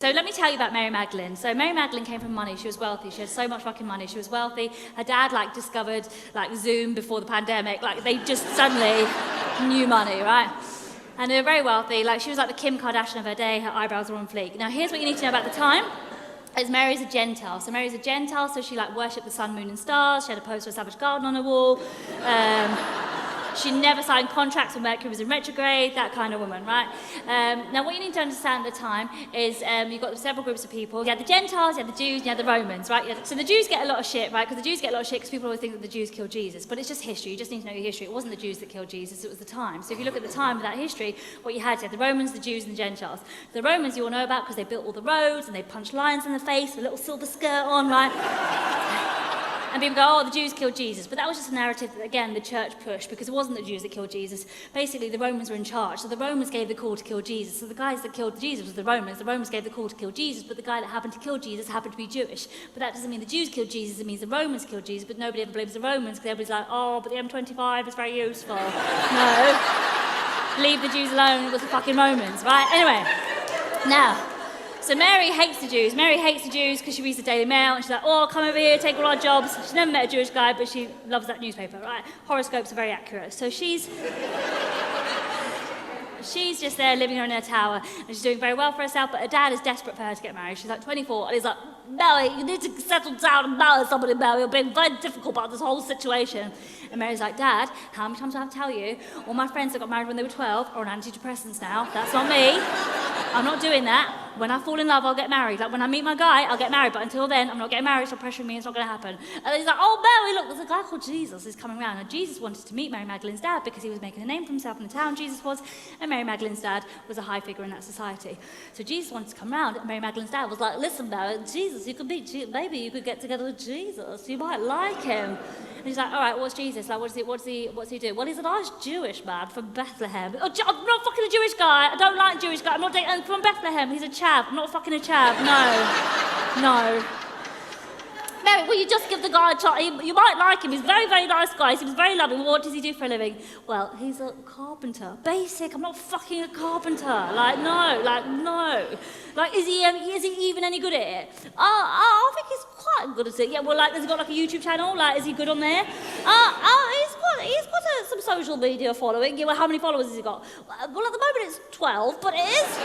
So let me tell you about Mary Magdalene. So Mary Magdalene came from money. She was wealthy. She had so much fucking money. She was wealthy. Her dad discovered Zoom before the pandemic. They just suddenly knew money, right? And they were very wealthy. She was like the Kim Kardashian of her day. Her eyebrows were on fleek. Now here's what you need to know about the time. Is Mary's a Gentile. So Mary's a Gentile, so she worshipped the sun, moon and stars. She had a poster of a savage garden on her wall. She never signed contracts when Mercury was in retrograde, that kind of woman, right? Now, what you need to understand at the time is you've got several groups of people. You had the Gentiles, you had the Jews, and you had the Romans, right? So the Jews get a lot of shit, right? Because the Jews get a lot of shit because people always think that the Jews killed Jesus. But it's just history. You just need to know your history. It wasn't the Jews that killed Jesus, it was the time. So if you look at the time of that history, what you had the Romans, the Jews, and the Gentiles. The Romans you all know about because they built all the roads and they punched lions in the face with a little silver skirt on, right? And people go, oh, the Jews killed Jesus. But that was just a narrative that, again, the church pushed because it wasn't the Jews that killed Jesus. Basically, the Romans were in charge. So the Romans gave the call to kill Jesus. So the guys that killed Jesus was the Romans. The Romans gave the call to kill Jesus, but the guy that happened to kill Jesus happened to be Jewish. But that doesn't mean the Jews killed Jesus. It means the Romans killed Jesus, but nobody ever blames the Romans because everybody's like, oh, but the M25 is very useful. No. Leave the Jews alone. It was the fucking Romans, right? Anyway, now... So Mary hates the Jews. Mary hates the Jews because she reads the Daily Mail and she's like, oh, come over here, take all our jobs. She's never met a Jewish guy, but she loves that newspaper, right? Horoscopes are very accurate. So she's just there living in her tower and she's doing very well for herself, but her dad is desperate for her to get married. She's 24 and he's like, Mary, you need to settle down and marry somebody, Mary. You're being very difficult about this whole situation. And Mary's like, Dad, how many times do I have to tell you? All my friends that got married when they were 12 are on antidepressants now. That's not me. I'm not doing that. When I fall in love, I'll get married. When I meet my guy, I'll get married. But until then, I'm not getting married. Stop pressuring me. It's not going to happen. And he's like, oh, Mary, look, there's a guy called Jesus who's coming around. And Jesus wanted to meet Mary Magdalene's dad because he was making a name for himself in the town, Jesus was. And Mary Magdalene's dad was a high figure in that society. So Jesus wanted to come around. And Mary Magdalene's dad was like, listen, Mary, Jesus, you could meet Jesus. Maybe you could get together with Jesus. You might like him. And he's like, all right, what's Jesus? What's he do? Well, he's a nice Jewish man from Bethlehem. Oh, I'm not fucking a Jewish guy. I don't like Jewish guy. I'm not dating from Bethlehem. He's a chav. I'm not fucking a chav. No. Mary, will you just give the guy a chance? You might like him. He's a very, very nice guy. He seems very loving. What does he do for a living? Well, he's a carpenter. Basic. I'm not fucking a carpenter. No. Is he even any good at it? I think he's quite good at it. Yeah, well, has he got a YouTube channel? Is he good on there? He's got some social media following. Yeah, well, how many followers has he got? Well, at the moment it's 12, but it is...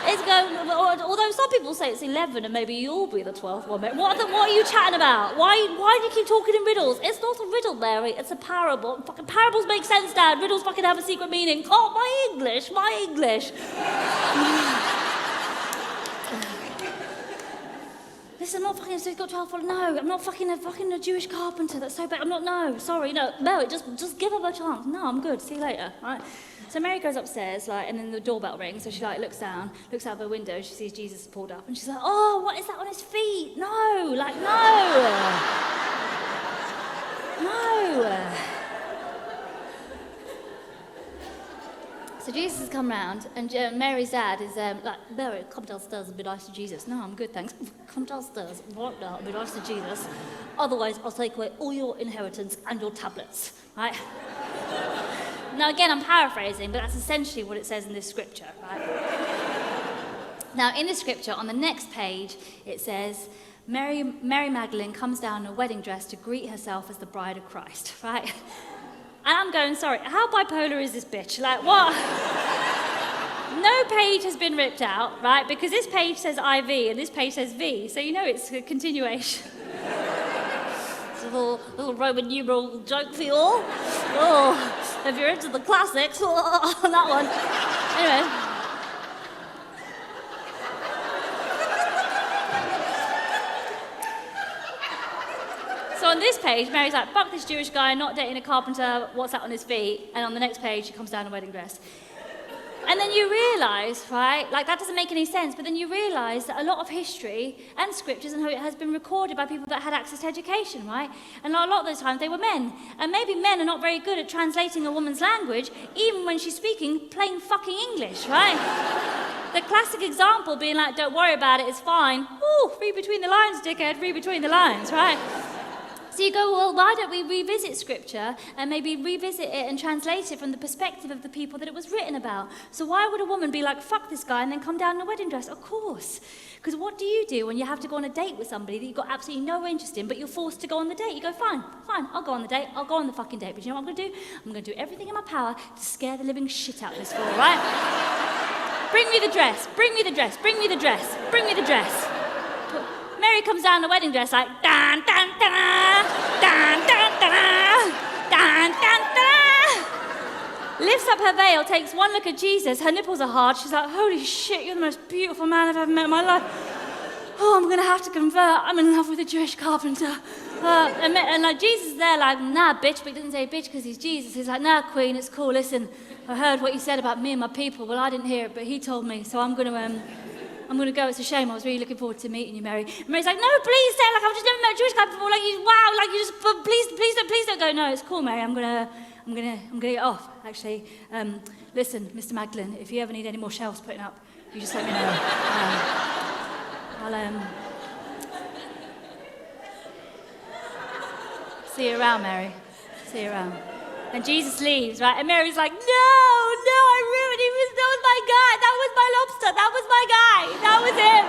It's going, although some people say it's 11 and maybe you'll be the 12th one. What are you chatting about? Why do you keep talking in riddles? It's not a riddle, Mary. It's a parable. Fucking parables make sense, Dad. Riddles fucking have a secret meaning. Oh, my English. Listen, I'm not fucking, so he's got 12 followers. No, I'm not fucking a Jewish carpenter. That's so bad. I'm not, no. Sorry, no. Mary, just give him a chance. No, I'm good. See you later. All right. So Mary goes upstairs, and then the doorbell rings, so she looks out the window, she sees Jesus pulled up, and she's like, oh, what is that on his feet? No. So Jesus has come round, and Mary's dad is Mary, come downstairs and be nice to Jesus. No, I'm good, thanks. Come downstairs right now and be nice to Jesus. Otherwise, I'll take away all your inheritance and your tablets, right? Now, again, I'm paraphrasing, but that's essentially what it says in this scripture, right? Now, in the scripture, on the next page, it says, Mary Magdalene comes down in a wedding dress to greet herself as the bride of Christ, right? And I'm going, sorry, how bipolar is this bitch? What? No page has been ripped out, right? Because this page says IV and this page says V, so you know it's a continuation. It's a little Roman numeral joke for you all. Oh. If you're into the classics, on that one. Anyway. So on this page, Mary's like, fuck this Jewish guy, not dating a carpenter, what's that on his feet? And on the next page, she comes down in a wedding dress. And then you realise, right, that doesn't make any sense, but then you realise that a lot of history and scriptures and how it has been recorded by people that had access to education, right? And a lot of those times they were men. And maybe men are not very good at translating a woman's language, even when she's speaking plain fucking English, right? The classic example being don't worry about it, it's fine. Ooh, read between the lines, dickhead, read between the lines, right? So you go, well, why don't we revisit Scripture and maybe revisit it and translate it from the perspective of the people that it was written about? So why would a woman be like, fuck this guy, and then come down in a wedding dress? Of course. Because what do you do when you have to go on a date with somebody that you've got absolutely no interest in, but you're forced to go on the date? You go, fine, I'll go on the date. I'll go on the fucking date. But you know what I'm going to do? I'm going to do everything in my power to scare the living shit out of this fool, right? Bring me the dress. Bring me the dress. Bring me the dress. Bring me the dress. Mary comes down in the wedding dress like, dan, dan, dan, dan, dan, dan, dan, dan, dan. Lifts up her veil, takes one look at Jesus. Her nipples are hard. She's like, holy shit, you're the most beautiful man I've ever met in my life. Oh, I'm going to have to convert. I'm in love with a Jewish carpenter. And like Jesus is there like, nah, bitch, but he doesn't say bitch because he's Jesus. He's like, nah, queen, it's cool. Listen, I heard what you said about me and my people. Well, I didn't hear it, but he told me, so I'm going to go. It's a shame. I was really looking forward to meeting you, Mary. And Mary's like, no, please say, like, I've just never met a Jewish guy before. Like, wow, like, you just, please don't go. No, it's cool, Mary. I'm gonna get off, actually. Listen, Mr. Magdalene, if you ever need any more shelves putting up, you just let me know. I'll see you around, Mary. See you around. And Jesus leaves, right? And Mary's like, no, I ruined it. That was my guy. That was my lobster. That was my guy. That was him.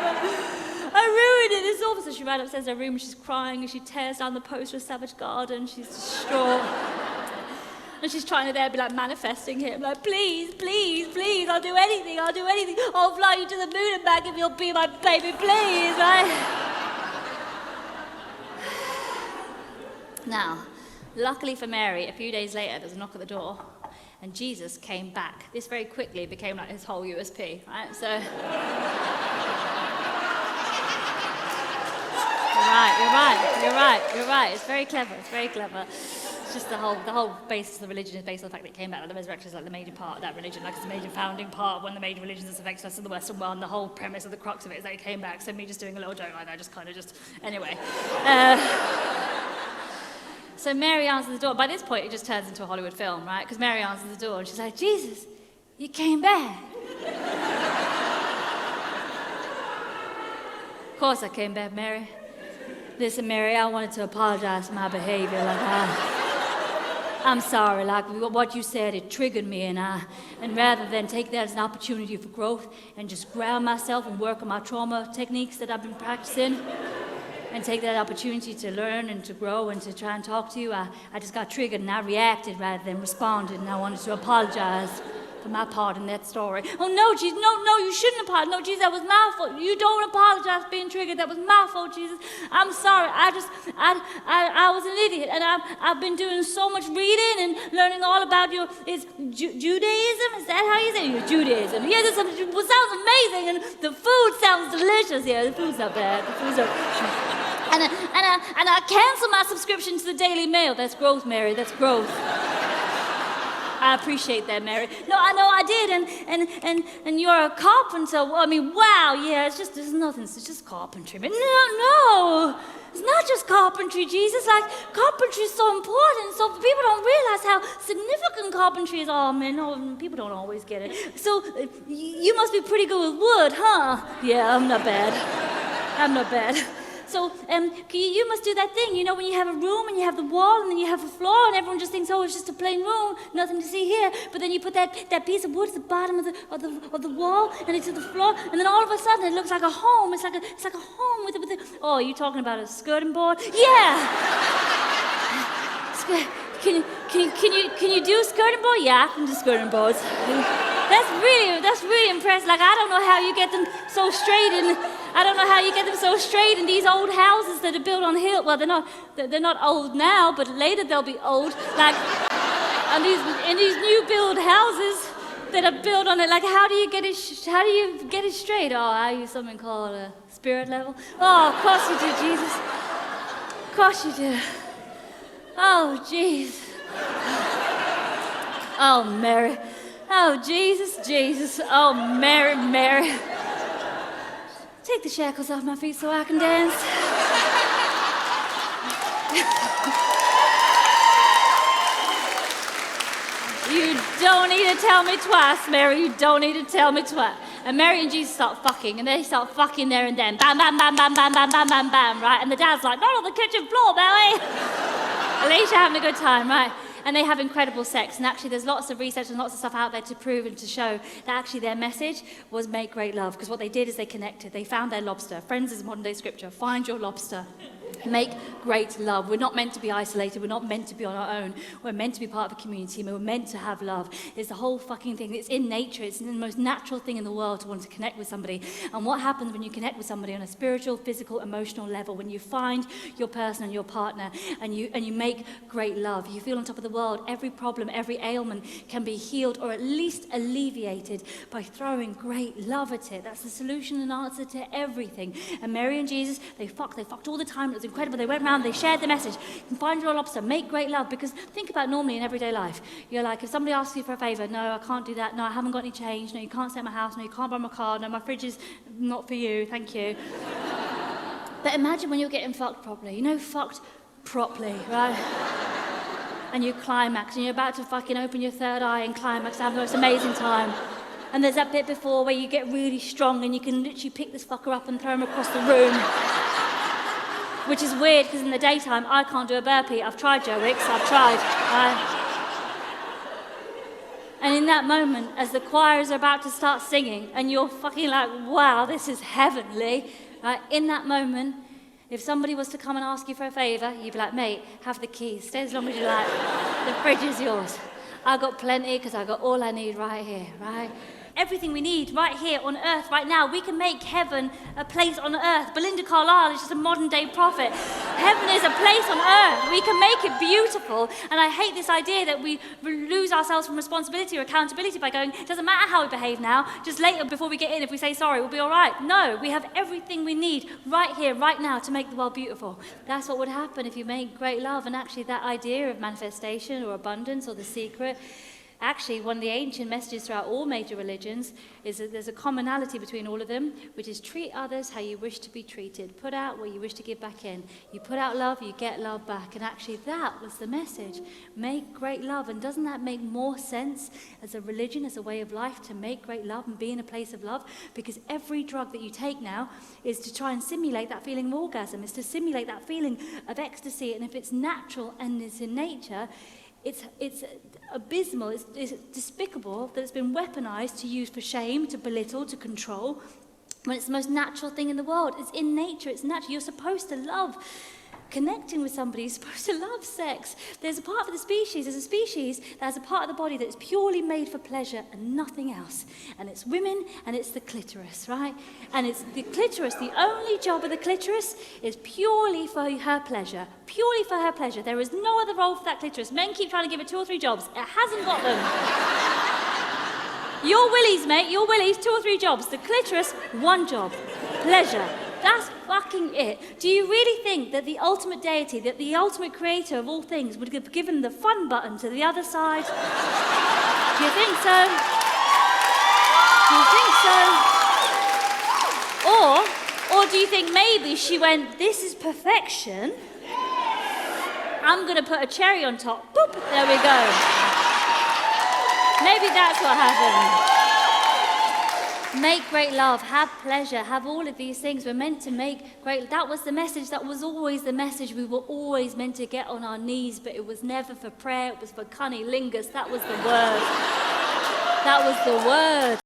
I ruined it. This officer, she ran upstairs to her room and she's crying and she tears down the poster of Savage Garden. She's distraught. And she's trying to there be like manifesting him, like, please, I'll do anything. I'll fly you to the moon and back if you'll be my baby, please, right? Now, luckily for Mary, a few days later, there was a knock at the door, and Jesus came back. This very quickly became like his whole USP, right? So, you're right. It's very clever. It's just the whole basis of the religion is based on the fact that it came back. Like the resurrection is like the major part of that religion, like it's a major founding part of one of the major religions that's affected us in the Western world. And the whole premise of the crux of it is that it came back. So me just doing a little joke like that, anyway. So Mary answers the door. By this point, it just turns into a Hollywood film, right? Because Mary answers the door and she's like, Jesus, you came back. Of course I came back, Mary. Listen, Mary, I wanted to apologize for my behavior. I'm sorry, like what you said, it triggered me, and rather than take that as an opportunity for growth and just ground myself and work on my trauma techniques that I've been practicing, and take that opportunity to learn and to grow and to try and talk to you, I just got triggered and I reacted rather than responded, and I wanted to apologize for my part in that story. Oh no, Jesus, no, you shouldn't apologize. No, Jesus, that was my fault. You don't apologize for being triggered. That was my fault, Jesus. I'm sorry. I was an idiot, and I've been doing so much reading and learning all about Judaism. Is that how you say it? Judaism. Yeah, this sounds amazing, and the food sounds delicious. Yeah, the food's not bad. And I canceled my subscription to the Daily Mail. That's growth, Mary. That's growth. I appreciate that, Mary. No, I know I did, and you're a carpenter. Well, I mean, wow, yeah, it's nothing. It's just carpentry. But no, it's not just carpentry, Jesus. Like, carpentry is so important, so people don't realize how significant carpentry is. Oh, man, no, people don't always get it. So, you must be pretty good with wood, huh? Yeah, I'm not bad. So you must do that thing, you know, when you have a room and you have the wall and then you have the floor and everyone just thinks, oh, it's just a plain room, nothing to see here. But then you put that piece of wood at the bottom of the wall and it's at the floor, and then all of a sudden it looks like a home. It's like a home with oh, are you talking about a skirting board? Yeah. Can you do skirting board? Yeah, I can do skirting boards. That's really impressive. Like, I don't know how you get them so straight in these old houses that are built on hill. Well, they're not old now, but later they'll be old. Like, in these new build houses that are built on it. Like, how do you get it straight? Oh, I use something called a spirit level. Oh, of course you do, Jesus. Of course you do. Oh, jeez. Oh, Mary. Oh, Jesus. Oh, Mary. Take the shackles off my feet so I can dance. You don't need to tell me twice, Mary. You don't need to tell me twice. And Mary and Jesus start fucking, and they start fucking there and then. Bam, bam, bam, bam, bam, bam, bam, bam, bam, right? And the dad's like, not on the kitchen floor, Mary. At least you're having a good time, right? And they have incredible sex. And actually, there's lots of research and lots of stuff out there to prove and to show that actually their message was make great love. Because what they did is they connected. They found their lobster. Friends is modern day scripture. Find your lobster. Make great love. We're not meant to be isolated. We're not meant to be on our own. We're meant to be part of a community. We're meant to have love. It's the whole fucking thing. It's in nature. It's the most natural thing in the world to want to connect with somebody. And what happens when you connect with somebody on a spiritual, physical, emotional level, when you find your person and your partner and you make great love, you feel on top of the world. Every problem, every ailment can be healed or at least alleviated by throwing great love at it. That's the solution and answer to everything. And Mary and Jesus, they fucked all the time. It was incredible. They went around, they shared the message. You can find your lobster, make great love. Because think about normally in everyday life. You're like, if somebody asks you for a favour, no, I can't do that. No, I haven't got any change. No, you can't stay at my house. No, you can't buy my car. No, my fridge is not for you. Thank you. But imagine when you're getting fucked properly. You know, fucked properly, right? And you climax, and you're about to fucking open your third eye and climax, have the most amazing time. And there's that bit before where you get really strong and you can literally pick this fucker up and throw him across the room. Which is weird, because in the daytime, I can't do a burpee. I've tried, Joe Wicks, I've tried. And in that moment, as the choirs are about to start singing, and you're fucking like, wow, this is heavenly, right? In that moment, if somebody was to come and ask you for a favour, you'd be like, mate, have the keys, stay as long as you like. The fridge is yours. I've got plenty, because I've got all I need right here, right? Everything we need right here on earth right now. We can make heaven a place on earth. Belinda Carlisle is just a modern day prophet. Heaven is a place on earth. We can make it beautiful. And I hate this idea that we lose ourselves from responsibility or accountability by going, it doesn't matter how we behave now, just later before we get in, if we say sorry, we'll be all right. No, we have everything we need right here, right now to make the world beautiful. That's what would happen if you make great love. And actually that idea of manifestation or abundance or the secret, actually, one of the ancient messages throughout all major religions is that there's a commonality between all of them, which is treat others how you wish to be treated. Put out what you wish to give back in. You put out love, you get love back. And actually, that was the message. Make great love. And doesn't that make more sense as a religion, as a way of life, to make great love and be in a place of love? Because every drug that you take now is to try and simulate that feeling of orgasm, is to simulate that feeling of ecstasy. And if it's natural and it's in nature, it's abysmal, it's despicable that it's been weaponized to use for shame, to belittle, to control, when it's the most natural thing in the world. It's in nature, it's natural. You're supposed to love connecting with somebody. You're supposed to love sex. There's a part of the species, there's a species that has a part of the body that's purely made for pleasure and nothing else. And it's women, and it's the clitoris, right? And it's the clitoris. The only job of the clitoris is purely for her pleasure. Purely for her pleasure. There is no other role for that clitoris. Men keep trying to give it 2 or 3 jobs. It hasn't got them. Your willies, mate, your willies, 2 or 3 jobs. The clitoris, 1 job. Pleasure. That's fucking it. Do you really think that the ultimate deity, that the ultimate creator of all things would have given the fun button to the other side? Do you think so? Do you think so? Or do you think maybe she went, this is perfection. I'm going to put a cherry on top. Boop, there we go. Maybe that's what happened. Make great love, have pleasure, have all of these things. We're meant to make great. That was the message. That was always the message. We were always meant to get on our knees, but it was never for prayer. It was for cunnilingus. That was the word. That was the word.